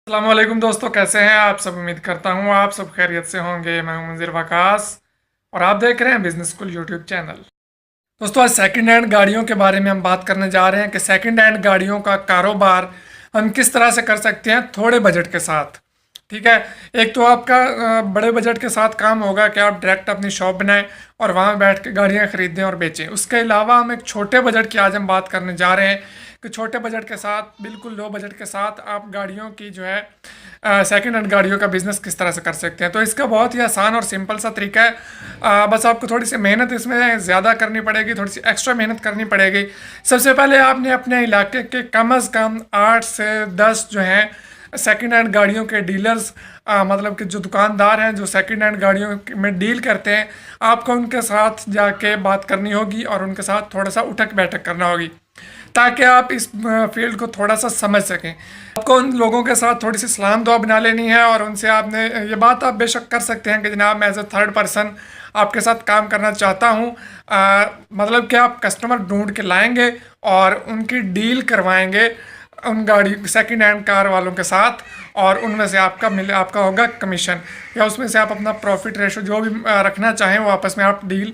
अस्सलाम वालेकुम दोस्तों, कैसे हैं आप सब। उम्मीद करता हूँ आप सब खैरियत से होंगे। मैं हूं मुंजिर वकास और आप देख रहे हैं बिजनेस स्कूल यूट्यूब चैनल। दोस्तों, आज सेकंड हैंड गाड़ियों के बारे में हम बात करने जा रहे हैं कि सेकंड हैंड गाड़ियों का कारोबार हम किस तरह से कर सकते हैं थोड़े बजट के साथ। ठीक है। एक तो आपका बड़े बजट के साथ काम होगा कि आप डायरेक्ट अपनी शॉप बनाएं और वहां बैठ के गाड़ियां खरीदें और बेचें। उसके अलावा हम एक छोटे बजट की आज हम बात करने जा रहे हैं कि छोटे बजट के साथ, बिल्कुल लो बजट के साथ आप गाड़ियों की जो है सेकंड हैंड गाड़ियों का बिजनेस किस तरह से कर सकते हैं। तो इसका बहुत ही आसान और सिंपल सा तरीका है। बस आपको थोड़ी सी मेहनत इसमें ज़्यादा करनी पड़ेगी, थोड़ी सी एक्स्ट्रा मेहनत करनी पड़ेगी। सबसे पहले आपने अपने इलाके के कम अज़ कम 8 से 10 जो हैं सेकंड हैंड गाड़ियों के डीलर्स, मतलब कि जो दुकानदार हैं जो सेकंड हैंड गाड़ियों में डील करते हैं, आपको उनके साथ जाके बात करनी होगी और उनके साथ थोड़ा सा उठक बैठक करना होगी ताकि आप इस फील्ड को थोड़ा सा समझ सकें। आपको उन लोगों के साथ थोड़ी सी सलाम दुआ बना लेनी है और उनसे आपने ये बात आप बेशक कर सकते हैं कि जनाब मैं एज ए थर्ड पर्सन आपके साथ काम करना चाहता हूँ। मतलब कि आप कस्टमर ढूंढ के लाएंगे और उनकी डील करवाएंगे उन गाड़ी सेकंड हैंड कार वालों के साथ, और उनमें से आपका होगा कमीशन, या उसमें से आप अपना प्रॉफिट रेशो जो भी रखना चाहें वो आपस में आप डील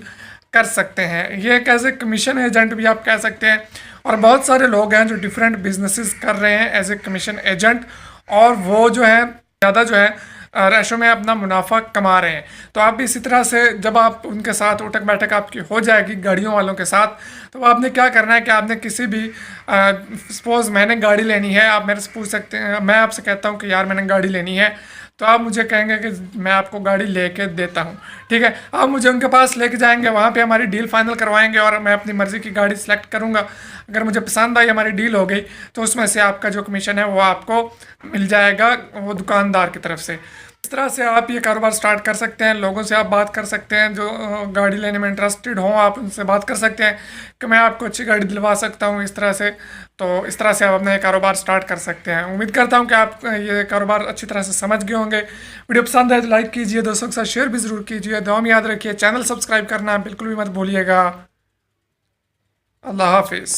कर सकते हैं। ये एक ऐसे कमीशन एजेंट भी आप कह सकते हैं। और बहुत सारे लोग हैं जो डिफरेंट बिजनेसेस कर रहे हैं एज ए कमीशन एजेंट, और वो जो है ज़्यादा जो है रेशो में अपना मुनाफा कमा रहे हैं। तो आप भी इसी तरह से जब आप उनके साथ उठक बैठक आपकी हो जाएगी गाड़ियों वालों के साथ, तो आपने क्या करना है कि आपने किसी भी सपोज मैंने गाड़ी लेनी है, आप मेरे से पूछ सकते हैं, मैं आपसे कहता हूँ कि यार मैंने गाड़ी लेनी है, तो आप मुझे कहेंगे कि मैं आपको गाड़ी लेके देता हूँ। ठीक है। आप मुझे उनके पास लेके जाएंगे, वहाँ पे हमारी डील फाइनल करवाएंगे और मैं अपनी मर्ज़ी की गाड़ी सेलेक्ट करूँगा। अगर मुझे पसंद आई, हमारी डील हो गई, तो उसमें से आपका जो कमीशन है वो आपको मिल जाएगा वो दुकानदार की तरफ से। इस तरह से आप ये कारोबार स्टार्ट कर सकते हैं। लोगों से आप बात कर सकते हैं जो गाड़ी लेने में इंटरेस्टेड हों, आप उनसे बात कर सकते हैं कि मैं आपको अच्छी गाड़ी दिलवा सकता हूँ इस तरह से। तो इस तरह से आप अपना ये कारोबार स्टार्ट कर सकते हैं। उम्मीद करता हूँ कि आप ये कारोबार अच्छी तरह से समझ गए होंगे। वीडियो पसंद आए तो लाइक कीजिए, दोस्तों के साथ शेयर भी ज़रूर कीजिए। दुआ में याद रखिए, चैनल सब्सक्राइब करना बिल्कुल भी मत भूलिएगा। अल्लाह हाफिज़।